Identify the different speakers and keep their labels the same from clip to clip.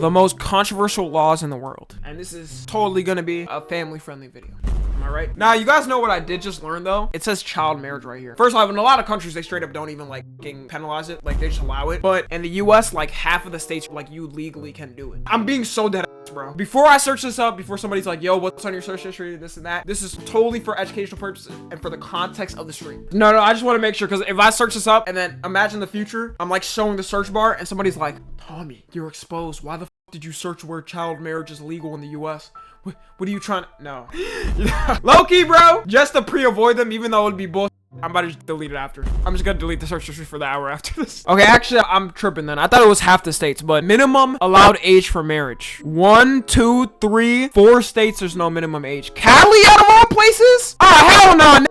Speaker 1: the most controversial laws in the world. And this is totally gonna be a family-friendly video. Am I right? Now, you guys know what I did just learn though? It says child marriage right here. First off, in a lot of countries, they straight up don't even like penalize it. Like they just allow it. But in the US, like half of the states, like you legally can do it. I'm being so dead ass, bro. Before I search this up, before somebody's like, yo, what's on your search history, this and that, this is totally for educational purposes and for the context of the stream. No, I just want to make sure, because if I search this up and then imagine the future, I'm like showing the search bar and somebody's like, Tommy, you're exposed. Why the f did you search where child marriage is legal in the US? What are you trying to... No. Low-key, bro. Just to pre-avoid them, even though it would be bullshit. I'm about to just delete it after. I'm just gonna delete the search history for the hour after this. Okay, actually, I'm tripping then. I thought it was half the states, but minimum allowed age for marriage. 1, 2, 3, 4 states, there's no minimum age. Cali out of all places? Oh, hell no,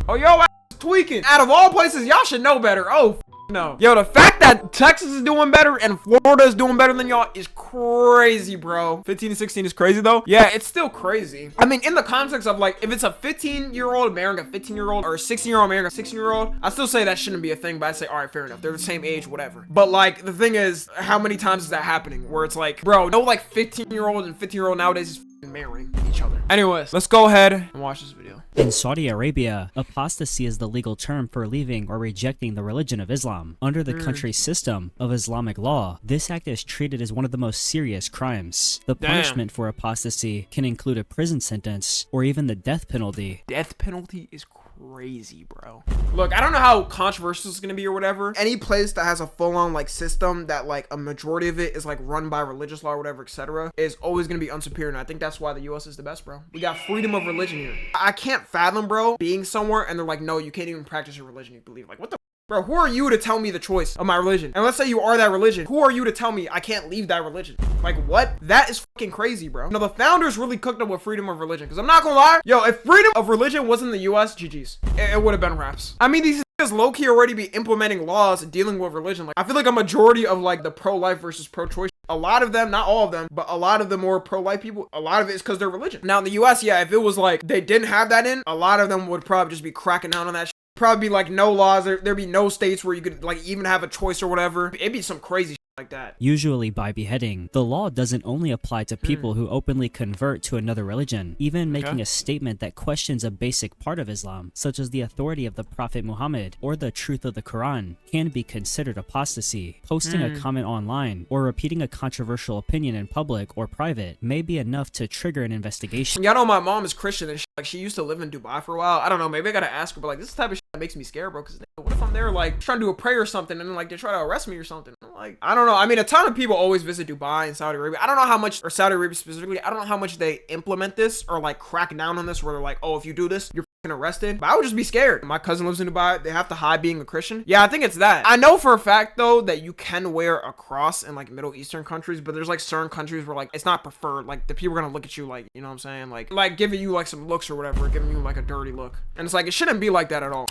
Speaker 1: oh, yo, ass tweaking. Out of all places, y'all should know better. Oh, no. Yo, the fact that Texas is doing better and Florida is doing better than y'all is crazy, bro. 15 to 16 is crazy, though. Yeah, it's still crazy. I mean, in the context of, like, if it's a 15-year-old marrying a 15-year-old or a 16-year-old marrying a 16-year-old, I still say that shouldn't be a thing, but I say, all right, fair enough. They're the same age, whatever. But, like, the thing is, how many times is that happening? Where it's like, bro, no, like, 15-year-old and 15-year-old nowadays is marrying each other. Anyways, let's go ahead and watch this video.
Speaker 2: In Saudi Arabia, apostasy is the legal term for leaving or rejecting the religion of Islam. Under the country's system of Islamic law, this act is treated as one of the most serious crimes. The punishment for apostasy can include a prison sentence or even the death penalty.
Speaker 1: Death penalty is crazy, bro. Look, I don't know how controversial it's gonna be or whatever. Any place that has a full-on like system that like a majority of it is like run by religious law or whatever, etc., is always gonna be unsuperior. And I think that's why the US is the best, bro. We got freedom of religion here. I can't fathom, bro, being somewhere and they're like, no, you can't even practice your religion you believe. Like, what the bro, who are you to tell me the choice of my religion? And let's say you are that religion. Who are you to tell me I can't leave that religion? Like, what? That is fucking crazy, bro. No, the founders really cooked up with freedom of religion. Because I'm not gonna lie, yo, if freedom of religion was in the US, GG's. It would have been raps. I mean, these niggas low-key already be implementing laws dealing with religion. Like, I feel like a majority of, like, the pro-life versus pro-choice, a lot of them, not all of them, but a lot of the more pro-life people, a lot of it is because they're religion. Now, in the US, yeah, if it was, like, they didn't have that in, a lot of them would probably just be cracking down on that shit. Probably be like no laws, there'd be no states where you could like even have a choice or whatever. It'd be some crazy shit like that.
Speaker 2: Usually by beheading. The law doesn't only apply to people who openly convert to another religion. Even making a statement that questions a basic part of Islam, such as the authority of the Prophet Muhammad or the truth of the Quran, can be considered apostasy. Posting a comment online or repeating a controversial opinion in public or private may be enough to trigger an investigation.
Speaker 1: Y'all know my mom is Christian and shit. Like she used to live in Dubai for a while. I don't know, maybe I gotta ask her, but like this is the type of shit that makes me scared, bro. Because what if I'm there like trying to do a prayer or something and then like they try to arrest me or something? I'm like, I don't know. I mean, a ton of people always visit Dubai and Saudi Arabia. I don't know how much, or Saudi Arabia specifically, I don't know how much they implement this or like crack down on this where they're like, oh, if you do this, you're arrested. But I would just be scared. My cousin lives in Dubai. They have to hide being a Christian. Yeah, I think it's that. I know for a fact though that you can wear a cross in like Middle Eastern countries, but there's like certain countries where like it's not preferred. Like the people are gonna look at you like, you know what I'm saying? Like giving you like some looks or whatever, giving you like a dirty look. And it's like it shouldn't be like that at all.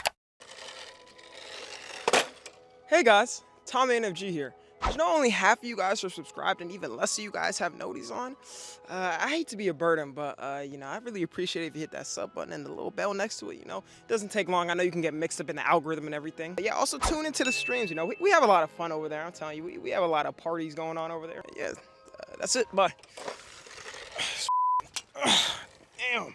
Speaker 1: Hey guys, Tom NFG here. You know, only half of you guys are subscribed and even less of you guys have noties on. I hate to be a burden, but you know, I really appreciate it if you hit that sub button and the little bell next to it. You know, it doesn't take long. I know you can get mixed up in the algorithm and everything. But yeah, also tune into the streams. You know, we have a lot of fun over there. I'm telling you, we have a lot of parties going on over there. Yeah, that's it. Bye. Damn.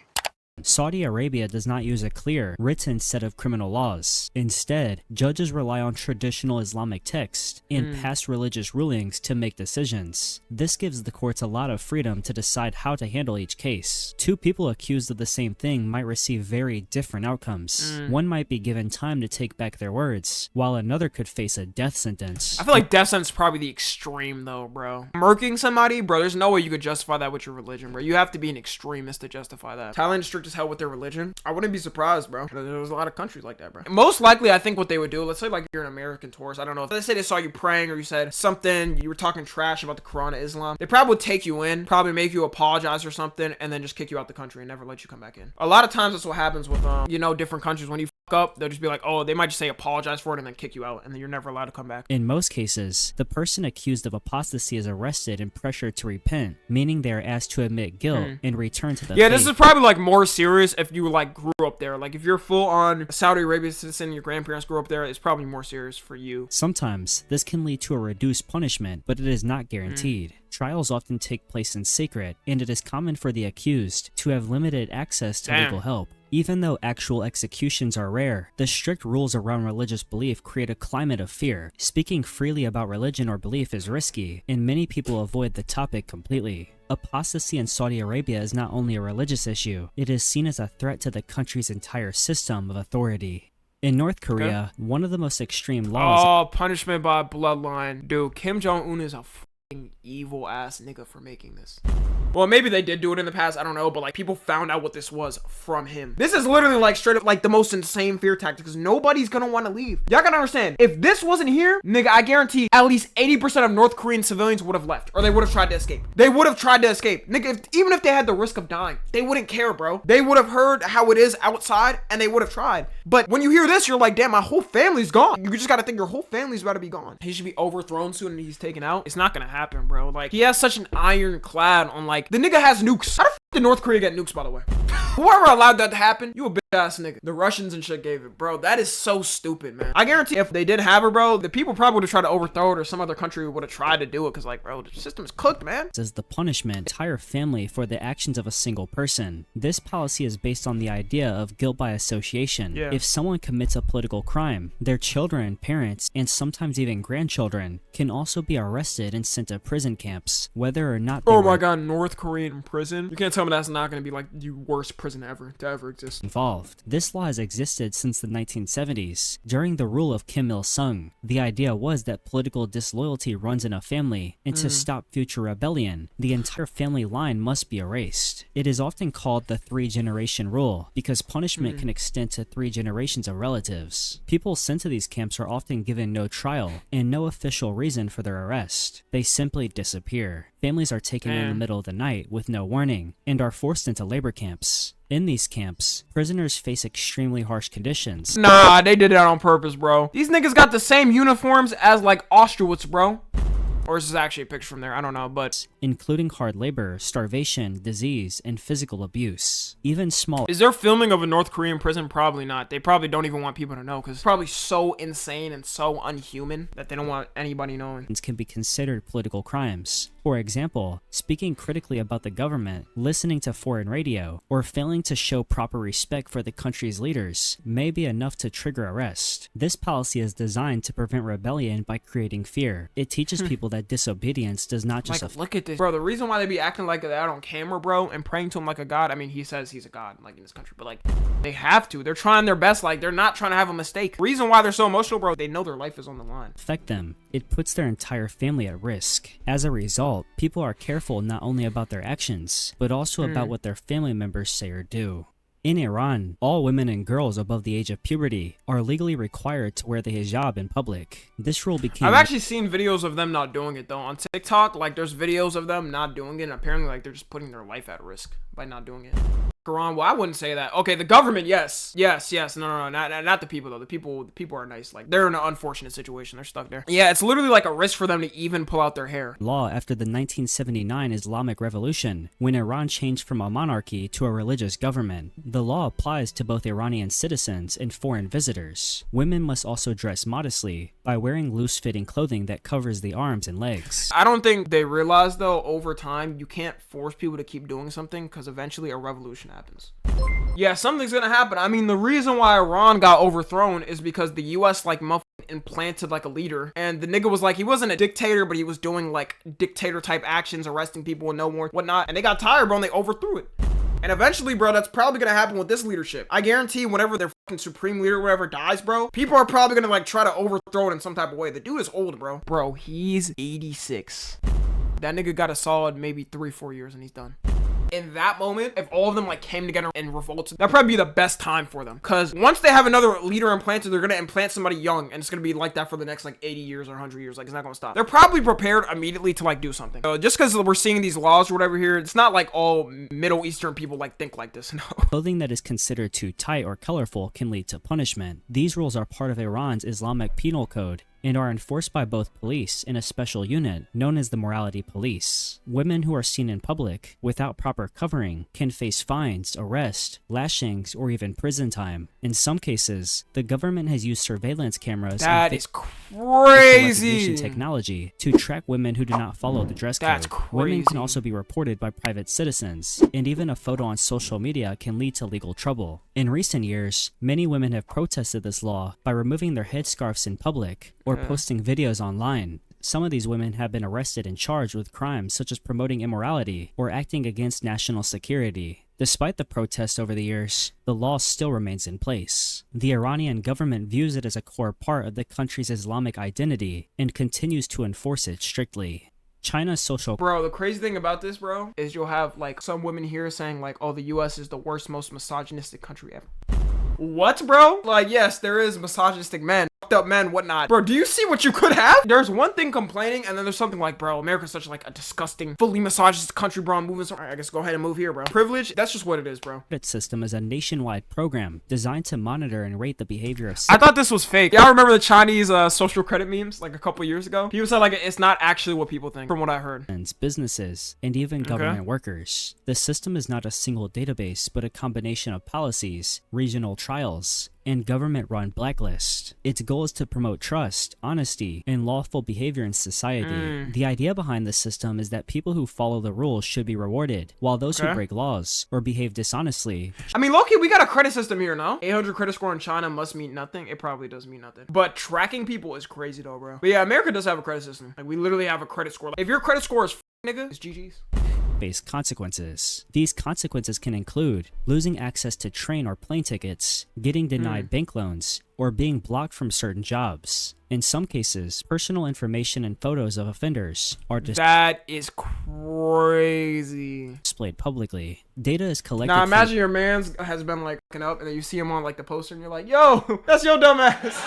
Speaker 2: Saudi Arabia does not use a clear, written set of criminal laws. Instead, judges rely on traditional Islamic texts and past religious rulings to make decisions. This gives the courts a lot of freedom to decide how to handle each case. Two people accused of the same thing might receive very different outcomes. One might be given time to take back their words, while another could face a death sentence.
Speaker 1: I feel like death sentence is probably the extreme though, bro. Murking somebody, bro, there's no way you could justify that with your religion, bro. You have to be an extremist to justify that. Thailand is strict as hell with their religion. I wouldn't be surprised, bro. There's a lot of countries like that, bro. Most likely, I think what they would do, let's say like you're an American tourist, I don't know, if they say they saw you praying or you said something, you were talking trash about the Quran and Islam, they probably would take you in, probably make you apologize or something, and then just kick you out the country and never let you come back in. A lot of times that's what happens with, you know, different countries when you up, they'll just be like, oh, they might just say apologize for it and then kick you out, and then you're never allowed to come back.
Speaker 2: In most cases, the person accused of apostasy is arrested and pressured to repent, meaning they are asked to admit guilt and return to the faith.
Speaker 1: This is probably like more serious if you like grew up there. Like if you're full on Saudi Arabia citizen, your grandparents grew up there, it's probably more serious for you.
Speaker 2: Sometimes this can lead to a reduced punishment, but it is not guaranteed. Trials often take place in secret, and it is common for the accused to have limited access to legal help. Even though actual executions are rare, the strict rules around religious belief create a climate of fear. Speaking freely about religion or belief is risky, and many people avoid the topic completely. Apostasy in Saudi Arabia is not only a religious issue, it is seen as a threat to the country's entire system of authority. In North Korea, one of the most extreme laws—
Speaker 1: Oh, punishment by bloodline. Dude, Kim Jong-un is a evil ass nigga for making this. Well, maybe they did do it in the past, I don't know, but like people found out what this was from him. This is literally like straight up like the most insane fear tactic because nobody's gonna want to leave. Y'all gotta understand, if this wasn't here, nigga, I guarantee at least 80% of North Korean civilians would have left, or they would have tried to escape. They would have tried to escape. Nigga, even if they had the risk of dying, they wouldn't care, bro. They would have heard how it is outside and they would have tried. But when you hear this, you're like, damn, my whole family's gone. You just gotta think your whole family's about to be gone. He should be overthrown soon and he's taken out. It's not gonna happen, bro. Like, he has such an ironclad on, like, the nigga has nukes. How the f did North Korea get nukes, by the way? Whoever allowed that to happen, you a bitch ass nigga. The Russians and shit gave it, bro. That is so stupid, man. I guarantee if they did have her, bro, the people probably would have tried to overthrow it, or some other country would have tried to do it, because, like, bro, the system is cooked, man.
Speaker 2: As the punishment entire family for the actions of a single person. This policy is based on the idea of guilt by association. If someone commits a political crime, their children, parents, and sometimes even grandchildren can also be arrested and sent to prison camps, whether or not they
Speaker 1: oh my god, North Korean prison? You can't tell me that's not going to be like the worst prison ever to ever exist.
Speaker 2: Involved. This law has existed since the 1970s. During the rule of Kim Il-sung, the idea was that political disloyalty runs in a family, and to stop future rebellion, the entire family line must be erased. It is often called the 3-generation rule, because punishment can extend to 3 generations of relatives. People sent to these camps are often given no trial, and no official reason for their arrest. They simply disappear. Families are taken in the middle of the night with no warning, and are forced into labor camps. In these camps, prisoners face extremely harsh conditions.
Speaker 1: Nah, they did that on purpose, bro. These niggas got the same uniforms as, like, Auschwitz, bro. Or is this actually a picture from there? I don't know, but...
Speaker 2: including hard labor, starvation, disease, and physical abuse. Even small...
Speaker 1: Is there filming of a North Korean prison? Probably not. They probably don't even want people to know, because it's probably so insane and so unhuman that they don't want anybody knowing.
Speaker 2: ...can be considered political crimes. For example, speaking critically about the government, listening to foreign radio, or failing to show proper respect for the country's leaders may be enough to trigger arrest. This policy is designed to prevent rebellion by creating fear. It teaches people that disobedience does not just
Speaker 1: like, look at this, bro. The reason why they be acting like that on camera, bro, and praying to him like a god, I mean, he says he's a god, like, in this country, but, like, they have to. They're trying their best. Like, they're not trying to have a mistake. The reason why they're so emotional, bro, they know their life is on the line.
Speaker 2: Affect them. It puts their entire family at risk. As a result, people are careful not only about their actions, but also about what their family members say or do. In Iran, all women and girls above the age of puberty are legally required to wear the hijab in public. This rule became...
Speaker 1: I've actually seen videos of them not doing it, though. On TikTok, like, there's videos of them not doing it, and apparently, like, they're just putting their life at risk by not doing it. Quran, well, I wouldn't say that. Okay, the government, yes. No, not the people, though. The people are nice. Like, they're in an unfortunate situation. They're stuck there. Yeah, it's literally like a risk for them to even pull out their hair.
Speaker 2: Law after the 1979 Islamic Revolution, when Iran changed from a monarchy to a religious government. The law applies to both Iranian citizens and foreign visitors. Women must also dress modestly by wearing loose-fitting clothing that covers the arms and legs.
Speaker 1: I don't think they realize, though, over time, you can't force people to keep doing something, because eventually a revolution happens. Yeah, something's gonna happen. I mean, the reason why Iran got overthrown is because the US, like, implanted, like, a leader, and the nigga was like, he wasn't a dictator, but he was doing, like, dictator type actions, arresting people and no more whatnot, and they got tired, bro, and they overthrew it. And eventually, bro, that's probably gonna happen with this leadership. I guarantee whenever their fucking supreme leader or whatever dies, bro, people are probably gonna, like, try to overthrow it in some type of way. The dude is old, bro. Bro, he's 86. That nigga got a solid maybe 3-4 years and he's done. in that moment, if all of them like came together and revolted, that'd probably be the best time for them. Because once they have another leader implanted, they're gonna implant somebody young, and it's gonna be like that for the next like 80 years or 100 years. Like, it's not gonna stop. They're probably prepared immediately to like do something. So just because we're seeing these laws or whatever here, it's not like all Middle Eastern people like think like this. No.
Speaker 2: Clothing that is considered too tight or colorful can lead to punishment. These rules are part of Iran's Islamic Penal Code and are enforced by both police and a special unit known as the Morality Police. Women who are seen in public without proper covering can face fines, arrest, lashings, or even prison time. In some cases, the government has used surveillance cameras
Speaker 1: and
Speaker 2: facial
Speaker 1: crazy
Speaker 2: recognition technology to track women who do not follow the dress code.
Speaker 1: That's crazy.
Speaker 2: Women can also be reported by private citizens, and even a photo on social media can lead to legal trouble. In recent years, many women have protested this law by removing their headscarves in public or posting videos online. Some of these women have been arrested and charged with crimes such as promoting immorality or acting against national security. Despite the protests over the years, the law still remains in place. The Iranian government views it as a core part of the country's Islamic identity and continues to enforce it strictly. China's social...
Speaker 1: Bro, the crazy thing about this, bro, is you'll have like some women here saying like, oh, the US is the worst, most misogynistic country ever. What, bro? Like, yes, there is misogynistic men, fucked up men, whatnot. Bro, do you see what you could have? There's one thing complaining, and then there's something like, bro, America's such like a disgusting, fully misogynistic country, bro. I'm moving so... Alright, I guess go ahead and move here, bro. Privilege, that's just what it is, bro.
Speaker 2: Credit system is a nationwide program designed to monitor and rate the behavior of...
Speaker 1: I thought this was fake. Y'all remember the Chinese social credit memes like a couple years ago? People said like it's not actually what people think, from what I heard.
Speaker 2: Businesses, and even government workers. The system is not a single database, but a combination of policies, regional trials, and government-run blacklists. Its goal is to promote trust, honesty, and lawful behavior in society. The idea behind the system is that people who follow the rules should be rewarded, while those who break laws or behave dishonestly...
Speaker 1: I mean, low-key, we got a credit system here, no? 800 credit score in China must mean nothing. It probably does mean nothing. But tracking people is crazy, though, bro. But yeah, America does have a credit system. Like, we literally have a credit score. Like, if your credit score is nigga, it's GG's.
Speaker 2: Face consequences. These consequences can include losing access to train or plane tickets, getting denied bank loans, or being blocked from certain jobs. In some cases, personal information and photos of offenders are
Speaker 1: that is crazy.
Speaker 2: Displayed publicly. Data is collected.
Speaker 1: Now imagine your man's has been like fucking up, and then you see him on like the poster, and you're like, yo, that's your dumb ass.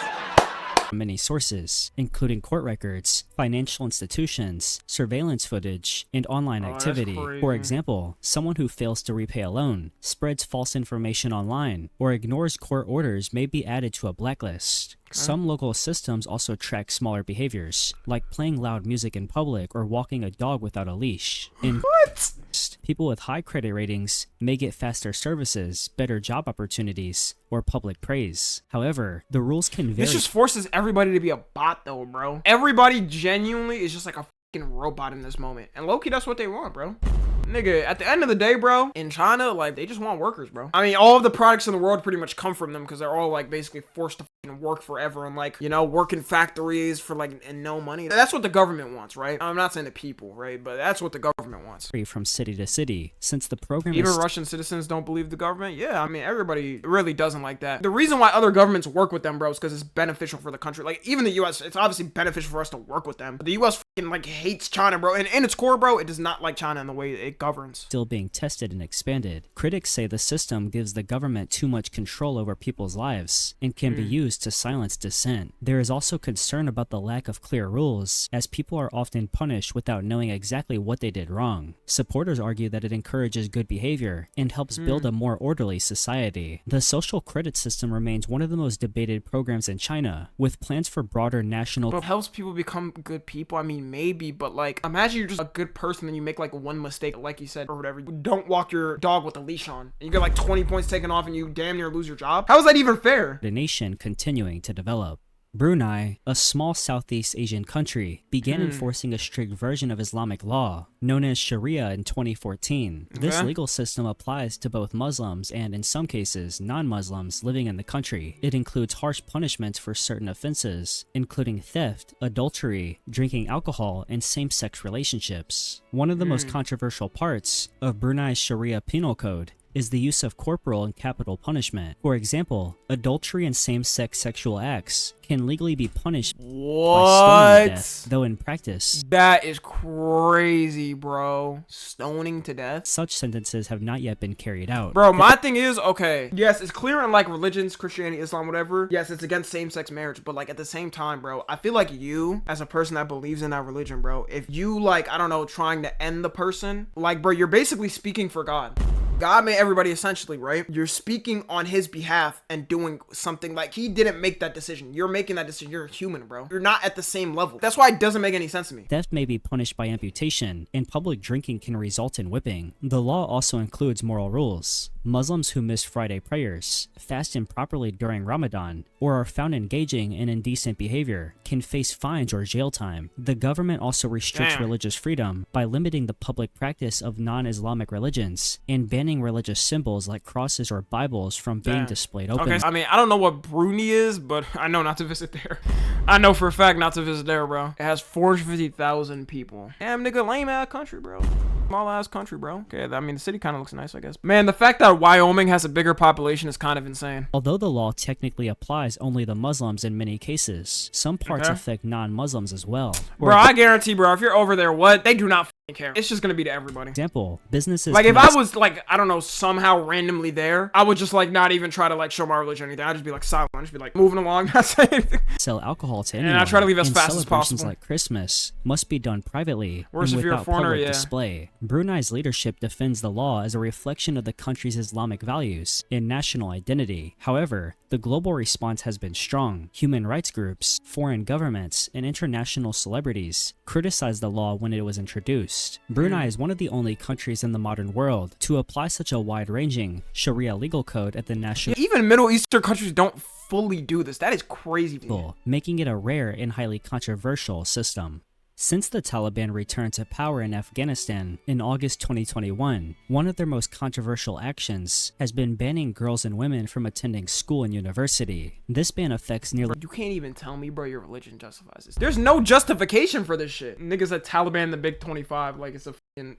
Speaker 2: Many sources, including court records, financial institutions, surveillance footage, and online activity. For example, someone who fails to repay a loan, spreads false information online, or ignores court orders may be added to a blacklist. Some local systems also track smaller behaviors, like playing loud music in public or walking a dog without a leash.
Speaker 1: What?
Speaker 2: People with high credit ratings may get faster services, better job opportunities, or public praise. However, the rules can vary.
Speaker 1: This just forces everybody to be a bot though, bro. Everybody genuinely is just like a fucking robot in this moment. And low-key, that's what they want, bro. Nigga, at the end of the day, bro, in China, like, they just want workers, bro. I mean, all of the products in the world pretty much come from them because they're all, like, basically forced to fucking work forever and, like, you know, work in factories for, like, and no money. That's what the government wants, right? I'm not saying the people, right? But that's what the government wants.
Speaker 2: From city to city, since the program
Speaker 1: Even Russian citizens don't believe the government? Yeah, I mean, everybody really doesn't like that. The reason why other governments work with them, bro, is because it's beneficial for the country. Like, even the U.S., it's obviously beneficial for us to work with them. But the U.S. fucking, like, hates China, bro. And in its core, bro, it does not like China in the way it governs.
Speaker 2: Still being tested and expanded. Critics say the system gives the government too much control over people's lives and can be used to silence dissent. There is also concern about the lack of clear rules, as people are often punished without knowing exactly what they did wrong. Supporters argue that it encourages good behavior and helps build a more orderly society. The social credit system remains one of the most debated programs in China, with plans for broader national...
Speaker 1: But it helps people become good people. I mean, maybe, but like, imagine you're just a good person and you make like one mistake, like you said, or whatever. Don't walk your dog with a leash on, and you get like 20 points taken off and you damn near lose your job. How is that even fair?
Speaker 2: The nation continuing to develop. Brunei, a small Southeast Asian country, began enforcing a strict version of Islamic law, known as Sharia, in 2014. This legal system applies to both Muslims and, in some cases, non-Muslims living in the country. It includes harsh punishments for certain offenses, including theft, adultery, drinking alcohol, and same-sex relationships. One of the most controversial parts of Brunei's Sharia penal code is the use of corporal and capital punishment. For example, adultery and same-sex sexual acts can legally be punished by stoning to death, though in practice,
Speaker 1: that is crazy, bro. Stoning to death?
Speaker 2: Such sentences have not yet been carried out.
Speaker 1: Bro, my thing is, okay, yes, it's clear in like religions, Christianity, Islam, whatever. Yes, it's against same-sex marriage, but like at the same time, bro, I feel like you, as a person that believes in that religion, bro, if you like, I don't know, trying to end the person, like, bro, you're basically speaking for God. God made everybody essentially, right? You're speaking on his behalf and doing something like he didn't make that decision. You're making that decision. You're a human, bro. You're not at the same level. That's why it doesn't make any sense to me.
Speaker 2: Theft may be punished by amputation, and public drinking can result in whipping. The law also includes moral rules. Muslims who miss Friday prayers, fast improperly during Ramadan, or are found engaging in indecent behavior can face fines or jail time. The government also restricts religious freedom by limiting the public practice of non-Islamic religions and banning religious symbols like crosses or Bibles from being displayed openly.
Speaker 1: Okay, I mean, I don't know what Brunei is, but I know not to visit there. I know for a fact not to visit there, bro. It has 450,000 people. Damn, nigga, lame ass country, bro. Small ass country, bro. Okay, I mean, the city kind of looks nice, I guess. Man, the fact that Wyoming has a bigger population is kind of insane.
Speaker 2: Although the law technically applies only to Muslims in many cases, some parts affect non-Muslims as well.
Speaker 1: Bro, I guarantee, bro, if you're over there, what? They do not care. It's just gonna be to everybody.
Speaker 2: Example, businesses
Speaker 1: like if I was like, I don't know, somehow randomly there, I would just like not even try to like show my religion or anything. I'd just be like silent. I'd just be like moving along, not saying anything.
Speaker 2: Sell alcohol to anyone.
Speaker 1: And I try to leave as fast as
Speaker 2: celebrations
Speaker 1: possible.
Speaker 2: like Christmas must be done privately
Speaker 1: Worse
Speaker 2: and
Speaker 1: if you're a
Speaker 2: without
Speaker 1: foreigner,
Speaker 2: public
Speaker 1: yeah.
Speaker 2: display. Brunei's leadership defends the law as a reflection of the country's Islamic values and national identity. However, the global response has been strong. Human rights groups, foreign governments, and international celebrities criticized the law when it was introduced. Brunei is one of the only countries in the modern world to apply such a wide-ranging Sharia legal code at the national
Speaker 1: Even Middle Eastern countries don't fully do this. That is crazy.
Speaker 2: level, making it a rare and highly controversial system. Since the Taliban returned to power in Afghanistan in August 2021, one of their most controversial actions has been banning girls and women from attending school and university. This ban affects nearly—
Speaker 1: You can't even tell me, bro, your religion justifies this. There's no justification for this shit. Niggas at Taliban the Big 25 like it's a fucking...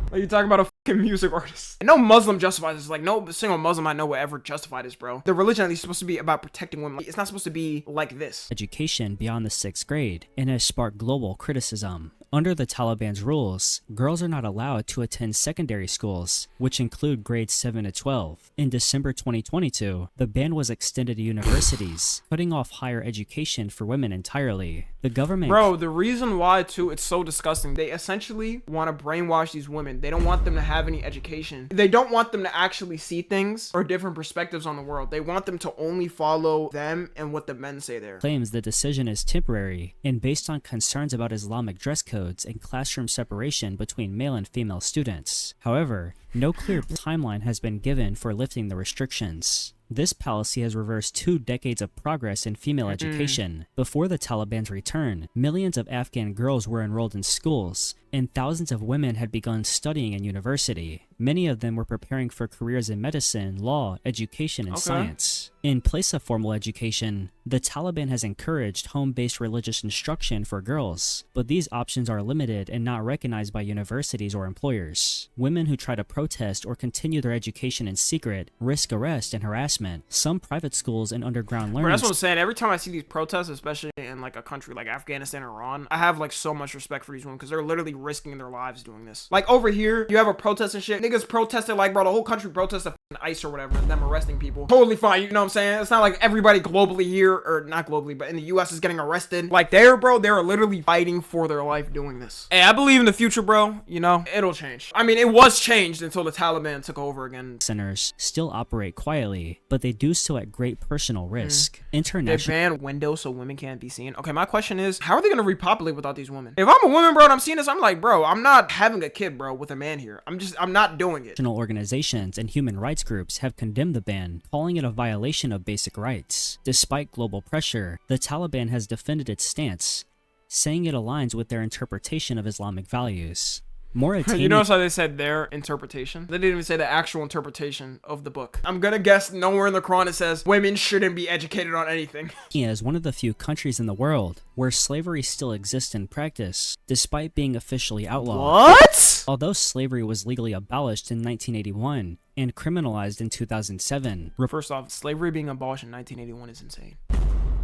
Speaker 1: Like, you talking about a fucking music artist. And no Muslim justifies this. Like, no single Muslim I know will ever justify this, bro. The religion at least is supposed to be about protecting women. It's not supposed to be like this.
Speaker 2: education beyond the 6th grade and has sparked global criticism. Under the Taliban's rules, girls are not allowed to attend secondary schools, which include grades 7 to 12. In December 2022, the ban was extended to universities, cutting off higher education for women entirely. The government—
Speaker 1: Bro, the reason why, too, it's so disgusting. They essentially want to brainwash these women. They don't want them to have any education. They don't want them to actually see things or different perspectives on the world. They want them to only follow them and what the men say there.
Speaker 2: claims the decision is temporary and based on concerns about Islamic dress codes and classroom separation between male and female students. However, no clear timeline has been given for lifting the restrictions. This policy has reversed 2 decades of progress in female education. Before the Taliban's return, millions of Afghan girls were enrolled in schools, and thousands of women had begun studying in university. Many of them were preparing for careers in medicine, law, education, and science. In place of formal education, the Taliban has encouraged home-based religious instruction for girls, but these options are limited and not recognized by universities or employers. Women who try to protest or continue their education in secret risk arrest and harassment. Some private schools and underground learning—
Speaker 1: Bro, that's what I'm saying. Every time I see these protests, especially in like a country like Afghanistan or Iran, I have like so much respect for these women because they're literally risking their lives doing this. Like over here, you have a protest and shit. Niggas protested like, bro, the whole country protested ICE or whatever, and them arresting people. Totally fine, you know what I'm saying? It's not like everybody globally here, or not globally, but in the US is getting arrested. Like there, bro, they're literally fighting for their life doing this. Hey, I believe in the future, bro. You know, it'll change. I mean, it was changed until the Taliban took over again.
Speaker 2: centers still operate quietly, but they do so at great personal risk.
Speaker 1: They
Speaker 2: International
Speaker 1: ban windows so women can't be seen. Okay, my question is, how are they gonna repopulate without these women? If I'm a woman, bro, and I'm seeing this, I'm like, bro, I'm not having a kid, bro, with a man here. I'm not doing it.
Speaker 2: organizations and human rights groups have condemned the ban, calling it a violation of basic rights. Despite global pressure, the Taliban has defended its stance, saying it aligns with their interpretation of Islamic values. Mauritania—
Speaker 1: You notice how they said their interpretation? They didn't even say the actual interpretation of the book. I'm gonna guess nowhere in the Quran it says women shouldn't be educated on anything.
Speaker 2: is one of the few countries in the world where slavery still exists in practice, despite being officially outlawed.
Speaker 1: What?
Speaker 2: Although slavery was legally abolished in 1981 and criminalized in 2007.
Speaker 1: First off, slavery being abolished in 1981 is insane.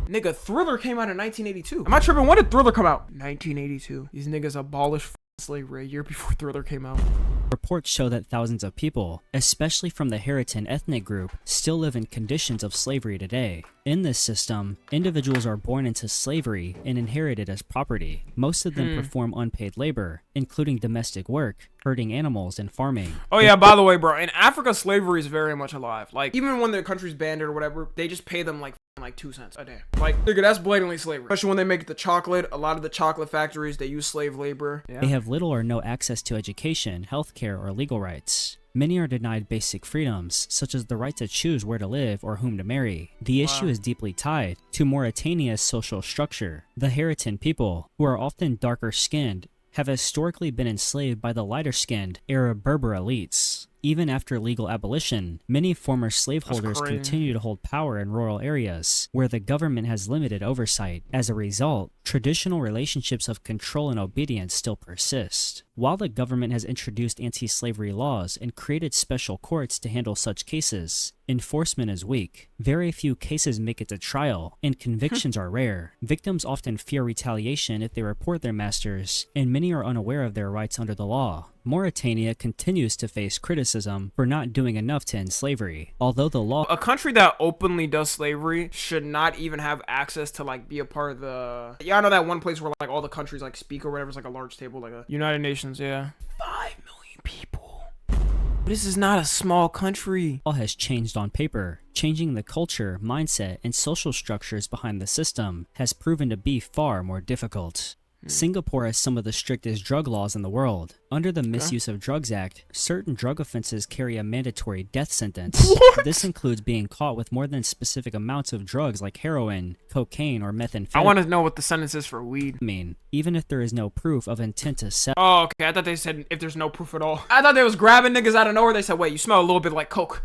Speaker 1: Nigga, Thriller came out in 1982. Am I tripping? When did Thriller come out? 1982. These niggas abolished slavery a year before Thriller came out.
Speaker 2: Reports show that thousands of people, especially from the Haritan ethnic group, still live in conditions of slavery today. In this system, individuals are born into slavery and inherited as property. Most of them perform unpaid labor, including domestic work, herding animals, and farming.
Speaker 1: Oh yeah, by the way, bro, in Africa, slavery is very much alive. Like, even when the country's banned it or whatever, they just pay them like 2 cents a day. Like, nigga, that's blatantly slavery. Especially when they make the chocolate. A lot of the chocolate factories, they use slave labor. Yeah.
Speaker 2: They have little or no access to education, healthcare, or legal rights. Many are denied basic freedoms, such as the right to choose where to live or whom to marry. The issue is deeply tied to Mauritania's social structure. The Haritan people, who are often darker skinned, have historically been enslaved by the lighter-skinned Arab Berber elites. Even after legal abolition, many former slaveholders continue to hold power in rural areas where the government has limited oversight. As a result, traditional relationships of control and obedience still persist. While the government has introduced anti-slavery laws and created special courts to handle such cases, enforcement is weak. Very few cases make it to trial, and convictions are rare. Victims often fear retaliation if they report their masters, and many are unaware of their rights under the law. Mauritania continues to face criticism for not doing enough to end slavery. Although the law—
Speaker 1: a country that openly does slavery should not even have access to like be a part of the— yeah, I know that one place where like all the countries like speak or whatever is like a large table, like a United Nations, yeah. 5 million people. This is not a small country.
Speaker 2: Law has changed on paper. Changing the culture, mindset, and social structures behind the system has proven to be far more difficult. Singapore has some of the strictest drug laws in the world. Under the Misuse of Drugs Act, certain drug offenses carry a mandatory death sentence.
Speaker 1: What?
Speaker 2: This includes being caught with more than specific amounts of drugs like heroin, cocaine, or methamphetamine.
Speaker 1: I want to know what the sentence is for weed.
Speaker 2: Even if there is no proof of intent to sell.
Speaker 1: Oh, okay. I thought they said if there's no proof at all. I thought they was grabbing niggas out of nowhere. They said, wait, you smell a little bit like coke.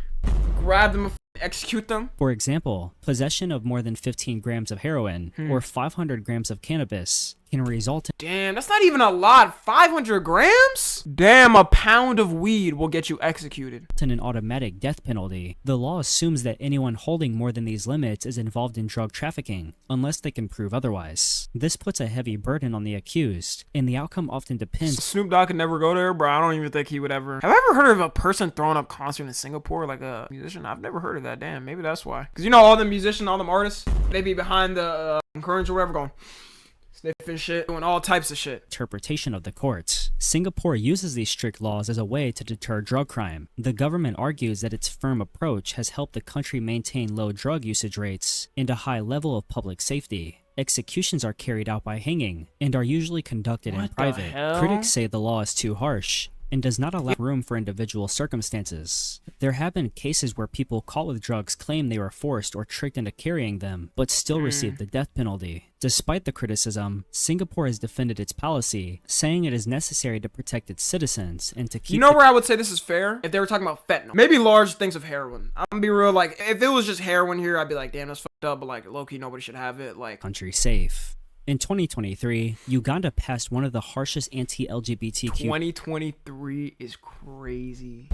Speaker 1: Grab them, execute them.
Speaker 2: For example, possession of more than 15 grams of heroin or 500 grams of cannabis can result in—
Speaker 1: damn, that's not even a lot. 500 grams? Damn, a pound of weed will get you executed.
Speaker 2: an automatic death penalty. The law assumes that anyone holding more than these limits is involved in drug trafficking, unless they can prove otherwise. This puts a heavy burden on the accused, and the outcome often depends—
Speaker 1: Snoop Dogg could never go there, bro. I don't even think he would ever— have I ever heard of a person throwing up concert in Singapore, like a musician? I've never heard of that. Damn, maybe that's why. Because you know all the musicians, all them artists, they be behind the currents or whatever going sniffing shit, doing all types of shit.
Speaker 2: Interpretation of the courts. Singapore uses these strict laws as a way to deter drug crime. The government argues that its firm approach has helped the country maintain low drug usage rates and a high level of public safety. Executions are carried out by hanging and are usually conducted in private. Critics say the law is too harsh and does not allow room for individual circumstances. There have been cases where people caught with drugs claim they were forced or tricked into carrying them, but still received the death penalty. Despite the criticism, Singapore has defended its policy, saying it is necessary to protect its citizens and to keep—
Speaker 1: You know where I would say this is fair? If they were talking about fentanyl. Maybe large things of heroin. I'm gonna be real, like, if it was just heroin here, I'd be like, damn, that's fucked up, but like, low-key, nobody should have it, like—
Speaker 2: country safe. In 2023, Uganda passed one of the harshest anti-LGBTQ—
Speaker 1: 2023 is crazy.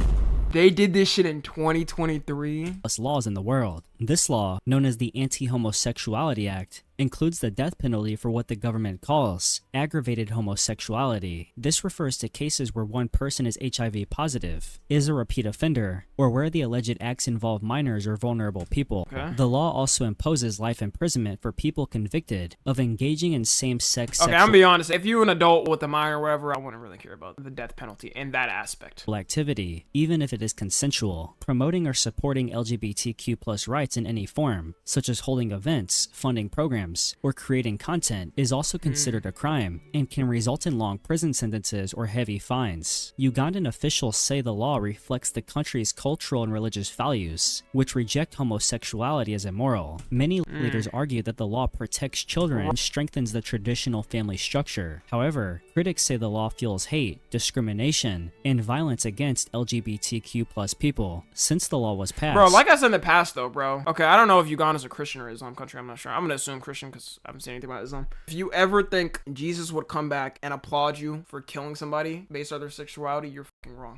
Speaker 1: They did this shit in 2023.
Speaker 2: laws in the world. This law, known as the Anti-Homosexuality Act, includes the death penalty for what the government calls aggravated homosexuality. This refers to cases where one person is HIV positive, is a repeat offender, or where the alleged acts involve minors or vulnerable people. The law also imposes life imprisonment for people convicted of engaging in same-sex
Speaker 1: I'm gonna be honest, if you're an adult with a minor or whatever, I wouldn't really care about the death penalty in that aspect.
Speaker 2: activity, even if it is consensual. Promoting or supporting LGBTQ+ rights in any form, such as holding events, funding programs, or creating content, is also considered a crime and can result in long prison sentences or heavy fines. Ugandan officials say the law reflects the country's cultural and religious values, which reject homosexuality as immoral. Many leaders argue that the law protects children and strengthens the traditional family structure. However, critics say the law fuels hate, discrimination, and violence against LGBTQ+ people. Since the law was passed—
Speaker 1: Bro, like I said in the past though, bro. Okay, I don't know if Uganda's a Christian or Islam country, I'm not sure. I'm gonna assume Christian. Christian because I haven't seen anything about Islam. If you ever think Jesus would come back and applaud you for killing somebody based on their sexuality, you're fucking wrong.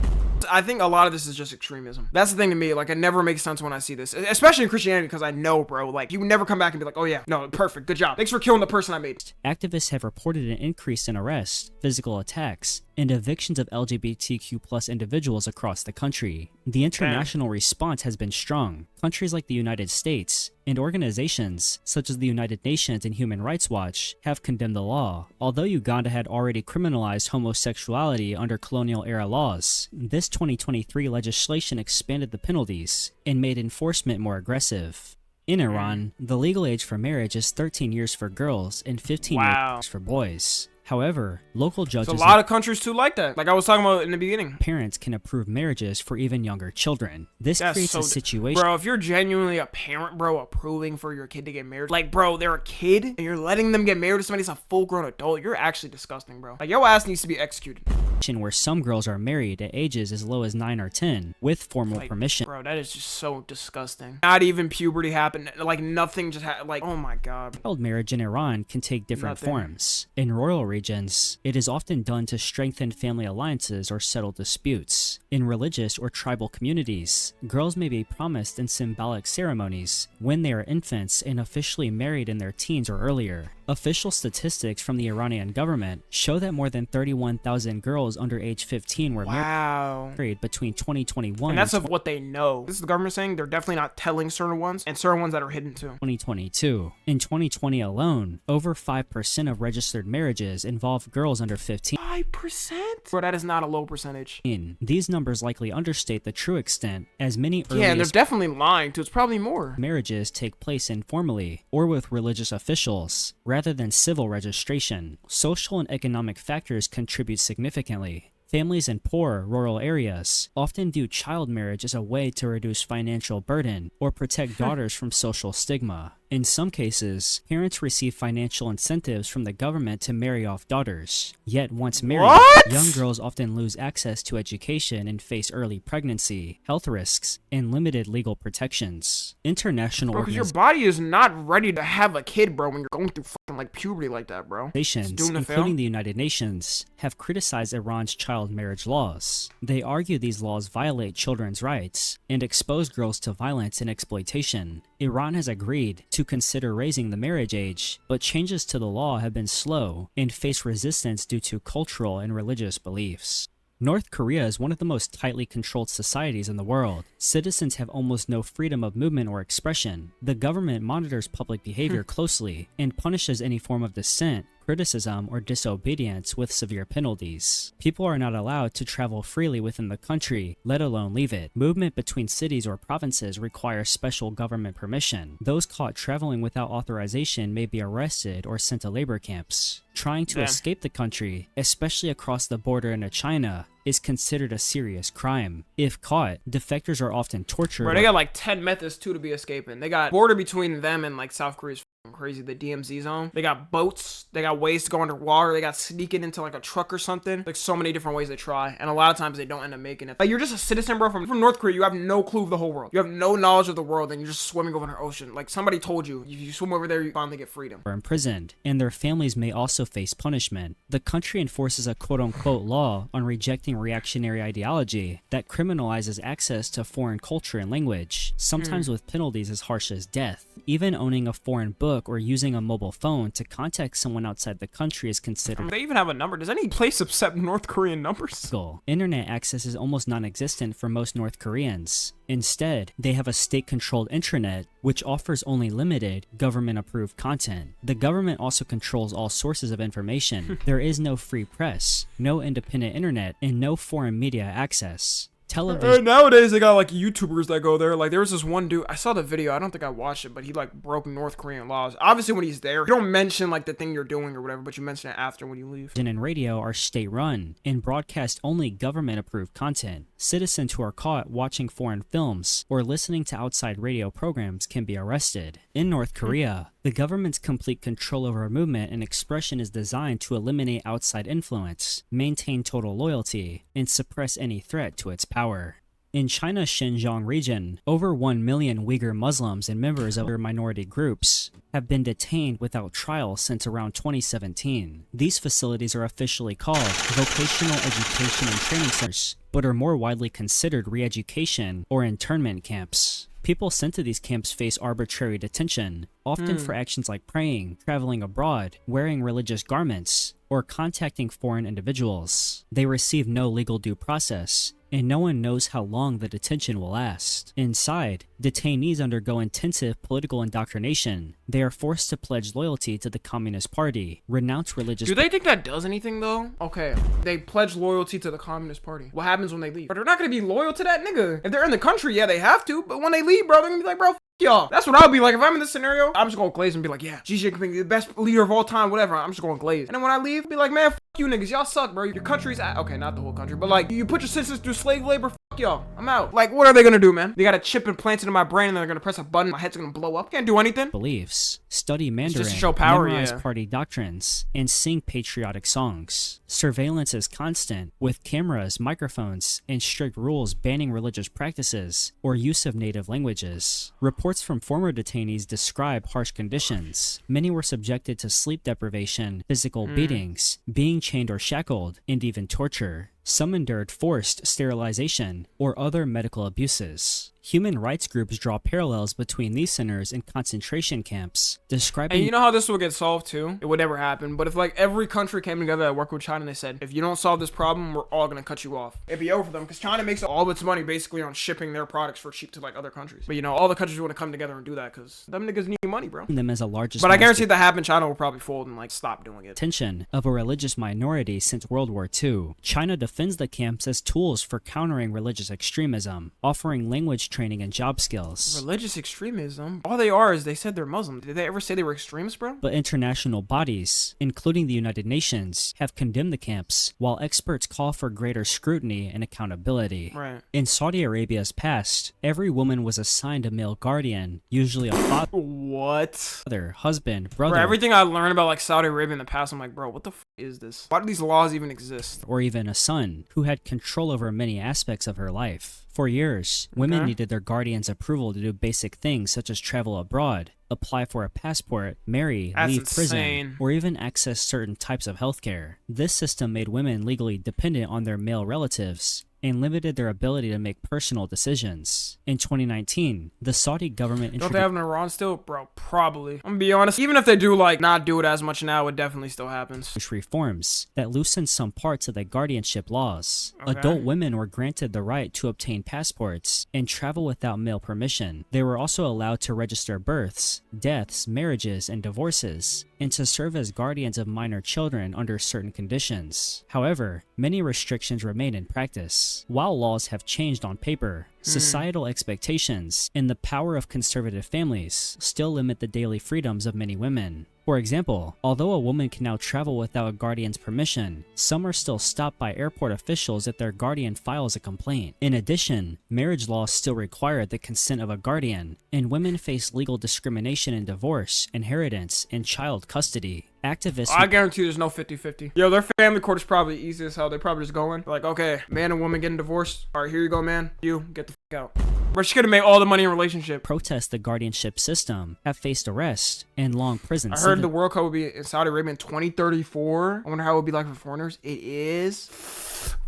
Speaker 1: I think a lot of this is just extremism. That's the thing to me. Like, it never makes sense when I see this, especially in Christianity, because I know, bro, like, you would never come back and be like, oh yeah, no, perfect, good job. Thanks for killing the person I made.
Speaker 2: Activists have reported an increase in arrests, physical attacks, and evictions of LGBTQ plus individuals across the country. The international response has been strong. Countries like the United States and organizations such as the United Nations and Human Rights Watch have condemned the law. Although Uganda had already criminalized homosexuality under colonial-era laws, this 2023 legislation expanded the penalties and made enforcement more aggressive. In Iran, the legal age for marriage is 13 years for girls and 15 years for boys. However, local judges
Speaker 1: a lot of countries too like that. Like I was talking about in the beginning.
Speaker 2: Parents can approve marriages for even younger children. This creates a situation.
Speaker 1: Bro, if you're genuinely a parent, bro, approving for your kid to get married, like, bro, they're a kid and you're letting them get married to somebody that's a full-grown adult, you're actually disgusting, bro. Like, your ass needs to be executed.
Speaker 2: Where some girls are married at ages as low as 9 or 10 with formal permission.
Speaker 1: Bro, that is just so disgusting. Not even puberty happened. Like, nothing just happened. Like, oh my god.
Speaker 2: Child marriage in Iran can take different forms. In rural regions, it is often done to strengthen family alliances or settle disputes. In religious or tribal communities, girls may be promised in symbolic ceremonies when they are infants and officially married in their teens or earlier. Official statistics from the Iranian government show that more than 31,000 girls under age 15 were married between 2021
Speaker 1: and that's of what they know. This is the government saying they're definitely not telling certain ones, and certain ones that are hidden too.
Speaker 2: 2022. In 2020 alone, over 5% of registered marriages involve girls under 15.
Speaker 1: 5%? Bro, that is not a low percentage.
Speaker 2: These numbers likely understate the true extent, as many
Speaker 1: yeah, and they're definitely lying too. It's probably more.
Speaker 2: Marriages take place informally or with religious officials rather than civil registration. Social and economic factors contribute significantly. Families in poor, rural areas often view child marriage as a way to reduce financial burden or protect daughters from social stigma. In some cases, parents receive financial incentives from the government to marry off daughters. Yet once married, young girls often lose access to education and face early pregnancy, health risks, and limited legal protections. International
Speaker 1: because your body is not ready to have a kid, bro, when you're going through fucking like puberty like that, bro.
Speaker 2: Organizations, including the United Nations, have criticized Iran's child marriage laws. They argue these laws violate children's rights and expose girls to violence and exploitation. Iran has agreed to consider raising the marriage age, but changes to the law have been slow and face resistance due to cultural and religious beliefs. North Korea is one of the most tightly controlled societies in the world. Citizens have almost no freedom of movement or expression. The government monitors public behavior closely and punishes any form of dissent, criticism, or disobedience with severe penalties. People are not allowed to travel freely within the country, let alone leave it. Movement between cities or provinces requires special government permission. Those caught traveling without authorization may be arrested or sent to labor camps. Trying to escape the country, especially across the border into China, is considered a serious crime. If caught, defectors are often tortured.
Speaker 1: Bro, they got like 10 methods too to be escaping. They got border between them and like South Korea's crazy, the DMZ zone. They got boats, they got ways to go underwater, they got sneaking into like a truck or something. Like so many different ways they try, and a lot of times they don't end up making it. Like you're just a citizen, bro, from North Korea. You have no clue of the whole world. You have no knowledge of the world, and you're just swimming over an ocean. Like somebody told you, if you swim over there, you finally get freedom.
Speaker 2: Are imprisoned, and their families may also face punishment. The country enforces a quote-unquote law on rejecting reactionary ideology that criminalizes access to foreign culture and language, sometimes with penalties as harsh as death. Even owning a foreign book or using a mobile phone to contact someone outside the country is considered.
Speaker 1: They even have a number. Does any place accept North Korean numbers?
Speaker 2: Internet access is almost non-existent for most North Koreans. Instead, they have a state-controlled intranet, which offers only limited, government-approved content. The government also controls all sources of information. There is no free press, no independent internet, and no foreign media access. Television.
Speaker 1: Nowadays they got like YouTubers that go there. Like there was this one dude, I saw the video, I don't think I watched it, but he like broke North Korean laws. Obviously when he's there, you don't mention like the thing you're doing or whatever, but you mention it after when you leave.
Speaker 2: And radio are state-run and broadcast only government-approved content. Citizens who are caught watching foreign films or listening to outside radio programs can be arrested. In North Korea, the government's complete control over movement and expression is designed to eliminate outside influence, maintain total loyalty, and suppress any threat to its power. In China's Xinjiang region, over 1 million Uyghur Muslims and members of other minority groups have been detained without trial since around 2017. These facilities are officially called vocational education and training centers, but are more widely considered re-education or internment camps. People sent to these camps face arbitrary detention, often for actions like praying, traveling abroad, wearing religious garments, or contacting foreign individuals. They receive no legal due process, and no one knows how long the detention will last. Inside, detainees undergo intensive political indoctrination. They are forced to pledge loyalty to the Communist Party, renounce religious...
Speaker 1: Do they think that does anything though? Okay, they pledge loyalty to the Communist Party. What happens when they leave? But they're not gonna be loyal to that nigga. If they're in the country, yeah, they have to, but when they leave, bro, they're gonna be like, bro, y'all. That's what I'll be like. If I'm in this scenario, I'm just gonna glaze and be like, yeah, Xi Jinping, the best leader of all time, whatever. I'm just gonna glaze. And then when I leave, be like, man, f you niggas, y'all suck, bro. Your country's okay, not the whole country, but like, you put your citizens through slave labor, f y'all. I'm out. Like, what are they gonna do, man? They got a chip implanted in my brain and they're gonna press a button, my head's gonna blow up. Can't do anything.
Speaker 2: Beliefs, study Mandarin,
Speaker 1: just to show power,
Speaker 2: memorize
Speaker 1: yeah.
Speaker 2: party doctrines, and sing patriotic songs. Surveillance is constant, with cameras, microphones, and strict rules banning religious practices or use of native languages. Reports from former detainees describe harsh conditions. Many were subjected to sleep deprivation, physical beatings, being chained or shackled, and even torture. Some endured forced sterilization or other medical abuses. Human rights groups draw parallels between these centers and concentration camps, describing...
Speaker 1: And you know how this will get solved too? It would never happen. But if like every country came together that worked with China and they said, if you don't solve this problem, we're all gonna cut you off. It'd be over for them because China makes all of its money basically on shipping their products for cheap to like other countries. But you know, all the countries want to come together and do that because them niggas need money, bro.
Speaker 2: them as a largest...
Speaker 1: But I guarantee if that happened, China will probably fold and like stop doing it.
Speaker 2: Attention of a religious minority since World War II. China defends the camps as tools for countering religious extremism, offering language training and job skills.
Speaker 1: Religious extremism? All they are is they said they're Muslim. Did they ever say they were extremists, bro?
Speaker 2: But international bodies, including the United Nations, have condemned the camps, while experts call for greater scrutiny and accountability.
Speaker 1: Right.
Speaker 2: In Saudi Arabia's past, every woman was assigned a male guardian, usually a father,
Speaker 1: What?
Speaker 2: husband, brother,
Speaker 1: Bro, everything I learned about like Saudi Arabia in the past, I'm like, bro, what the f is this? Why do these laws even exist?
Speaker 2: or even a son, who had control over many aspects of her life. For years, women
Speaker 1: Okay.
Speaker 2: needed their guardian's approval to do basic things such as travel abroad, apply for a passport, marry,
Speaker 1: That's
Speaker 2: leave
Speaker 1: insane.
Speaker 2: prison, or even access certain types of healthcare. This system made women legally dependent on their male relatives and limited their ability to make personal decisions. In 2019, the Saudi government
Speaker 1: Don't they have in Iran still? Bro, probably. I'm gonna be honest. Even if they do like not do it as much now, it definitely still happens.
Speaker 2: reforms that loosened some parts of the guardianship laws.
Speaker 1: Okay.
Speaker 2: Adult women were granted the right to obtain passports and travel without male permission. They were also allowed to register births, deaths, marriages, and divorces, and to serve as guardians of minor children under certain conditions. However, many restrictions remain in practice. While laws have changed on paper, societal expectations and the power of conservative families still limit the daily freedoms of many women. For example, although a woman can now travel without a guardian's permission, some are still stopped by airport officials if their guardian files a complaint. In addition, marriage laws still require the consent of a guardian, and women face legal discrimination in divorce, inheritance, and child custody. Activists...
Speaker 1: I guarantee there's no 50-50. Yo, their family court is probably easy as hell. They probably just go in. Like, okay, man and woman getting divorced. All right, here you go, man. You, get the f out. Bro, she could have made all the money in a relationship.
Speaker 2: protest the guardianship system have faced arrest and long prison
Speaker 1: I heard the World Cup will be in Saudi Arabia in 2034. I wonder how it would be like for foreigners. It is...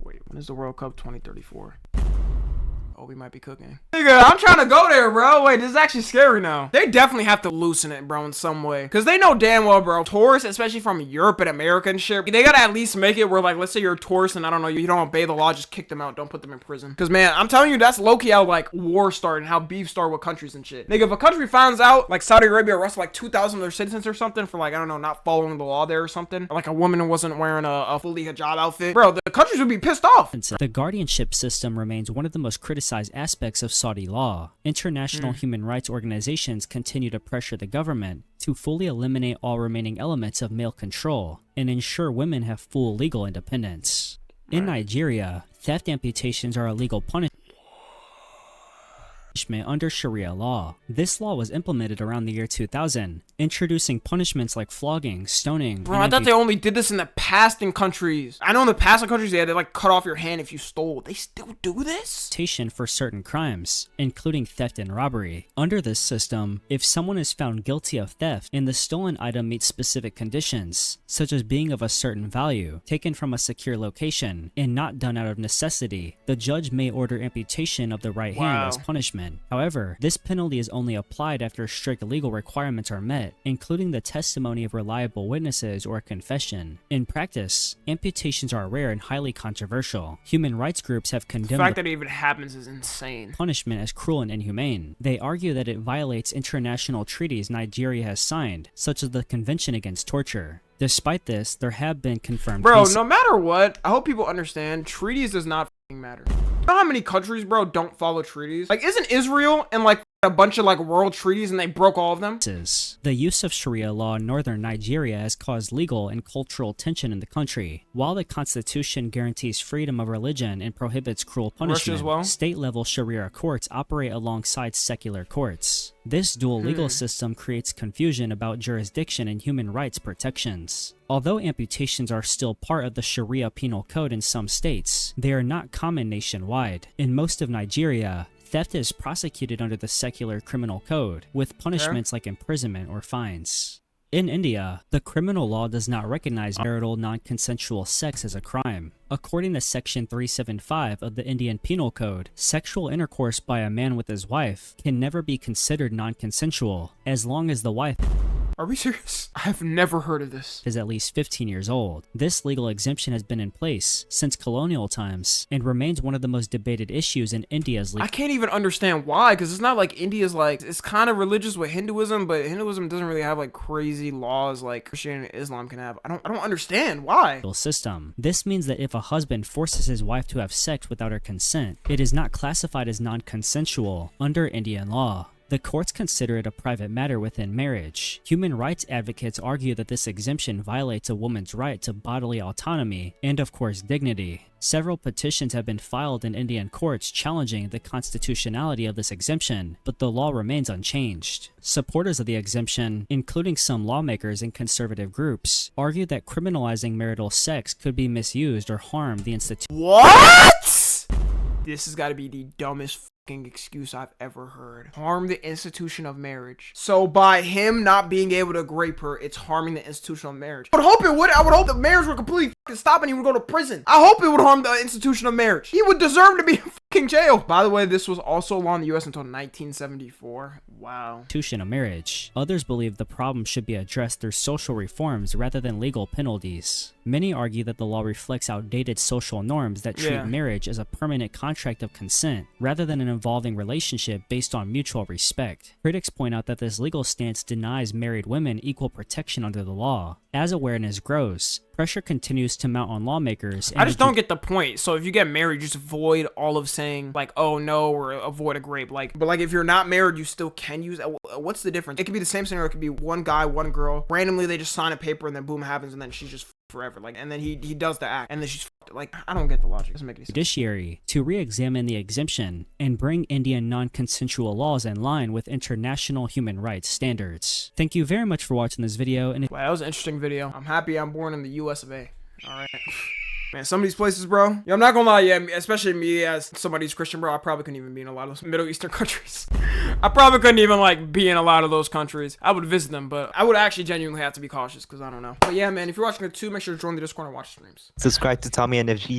Speaker 1: Wait, when is the World Cup? 2034. Oh, we might be cooking. Nigga, I'm trying to go there, bro. Wait, this is actually scary now. They definitely have to loosen it, bro, in some way. Because they know damn well, bro, tourists, especially from Europe and America and shit, they gotta at least make it where, like, let's say you're a tourist and, I don't know, you don't obey the law, just kick them out. Don't put them in prison. Because, man, I'm telling you, that's low-key how, like, war started and how beef started with countries and shit. Nigga, if a country finds out, like, Saudi Arabia arrested, like, 2,000 of their citizens or something for, like, I don't know, not following the law there or something. Or, like, a woman who wasn't wearing a fully hijab outfit. Bro, the countries would be pissed off.
Speaker 2: The guardianship system remains one of the most criticized aspects of Saudi law. International human rights organizations continue to pressure the government to fully eliminate all remaining elements of male control and ensure women have full legal independence. In Nigeria, theft amputations are a legal punishment punishment under Sharia law. This law was implemented around the year 2000, introducing punishments like flogging, stoning.
Speaker 1: Bro, I thought they only did this in the past in countries. I know in the past in countries they had to like cut off your hand if you stole. They still do this?
Speaker 2: Amputation for certain crimes, including theft and robbery. Under this system, if someone is found guilty of theft and the stolen item meets specific conditions, such as being of a certain value, taken from a secure location, and not done out of necessity, the judge may order amputation of the right hand as punishment. However, this penalty is only applied after strict legal requirements are met, including the testimony of reliable witnesses or a confession. In practice, amputations are rare and highly controversial. Human rights groups have condemned
Speaker 1: the fact that it even happens is insane.
Speaker 2: Punishment as cruel and inhumane. They argue that it violates international treaties Nigeria has signed, such as the Convention Against Torture. Despite this, there have been confirmed cases.
Speaker 1: No matter what, I hope people understand, treaties does not matter. You know how many countries, bro, don't follow treaties? Like, isn't Israel in like a bunch of like world treaties and they broke all of them?
Speaker 2: The use of Sharia law in northern Nigeria has caused legal and cultural tension in the country. While the constitution guarantees freedom of religion and prohibits cruel punishment, state-level Sharia courts operate alongside secular courts. This dual legal system creates confusion about jurisdiction and human rights protections. Although amputations are still part of the Sharia penal code in some states, they are not common nationwide. In most of Nigeria, theft is prosecuted under the secular criminal code, with punishments like imprisonment or fines. In India, the criminal law does not recognize marital non-consensual sex as a crime. According to Section 375 of the Indian Penal Code, sexual intercourse by a man with his wife can never be considered non-consensual, as long as the wife
Speaker 1: Are we serious? I've never heard of this.
Speaker 2: Is at least 15 years old. This legal exemption has been in place since colonial times and remains one of the most debated issues in India's legal.
Speaker 1: I can't even understand why, because it's not like India's like, it's kind of religious with Hinduism, but Hinduism doesn't really have like crazy laws like Christianity and Islam can have. I don't understand why.
Speaker 2: System. This means that if a husband forces his wife to have sex without her consent, it is not classified as non-consensual under Indian law. The courts consider it a private matter within marriage. Human rights advocates argue that this exemption violates a woman's right to bodily autonomy and, of course, dignity. Several petitions have been filed in Indian courts challenging the constitutionality of this exemption, but the law remains unchanged. Supporters of the exemption, including some lawmakers and conservative groups, argue that criminalizing marital sex could be misused or harm the institution.
Speaker 1: What? This has got to be the dumbest excuse I've ever heard. Harm the institution of marriage. So by him not being able to rape her, it's harming the institution of marriage. I would hope it would. I would hope the marriage would completely stop and he would go to prison. I hope it would harm the institution of marriage. He would deserve to be in jail. By the way, this was also law in the US until 1974. Wow.
Speaker 2: Institution of marriage. Others believe the problem should be addressed through social reforms rather than legal penalties. Many argue that the law reflects outdated social norms that treat marriage as a permanent contract of consent rather than an involving relationship based on mutual respect. Critics point out that this legal stance denies married women equal protection under the law. As awareness grows, pressure continues to mount on lawmakers.
Speaker 1: I just don't get the point. So if you get married, just avoid all of saying like, oh no, or avoid a rape. Like, but like if you're not married, you still can use it. What's the difference? It could be the same scenario. It could be one guy, one girl. Randomly, they just sign a paper and then boom happens and then she's just forever. Like, and then he does the act and then she's like, I don't get the logic. It doesn't make any sense.
Speaker 2: Judiciary to re-examine the exemption and bring Indian non-consensual laws in line with international human rights standards. Thank you very much for watching this video. And
Speaker 1: wow, that was an interesting video. I'm happy I'm born in the US of A. All right. Man, some of these places, bro. Yeah, I'm not gonna lie, yeah, especially me as somebody who's Christian, bro, I probably couldn't even be in a lot of those Middle Eastern countries. I probably couldn't even, like, be in a lot of those countries. I would visit them, but I would actually genuinely have to be cautious, because I don't know. But yeah, man, if you're watching it too, make sure to join the Discord and watch streams.
Speaker 3: Subscribe to Tommy NFG.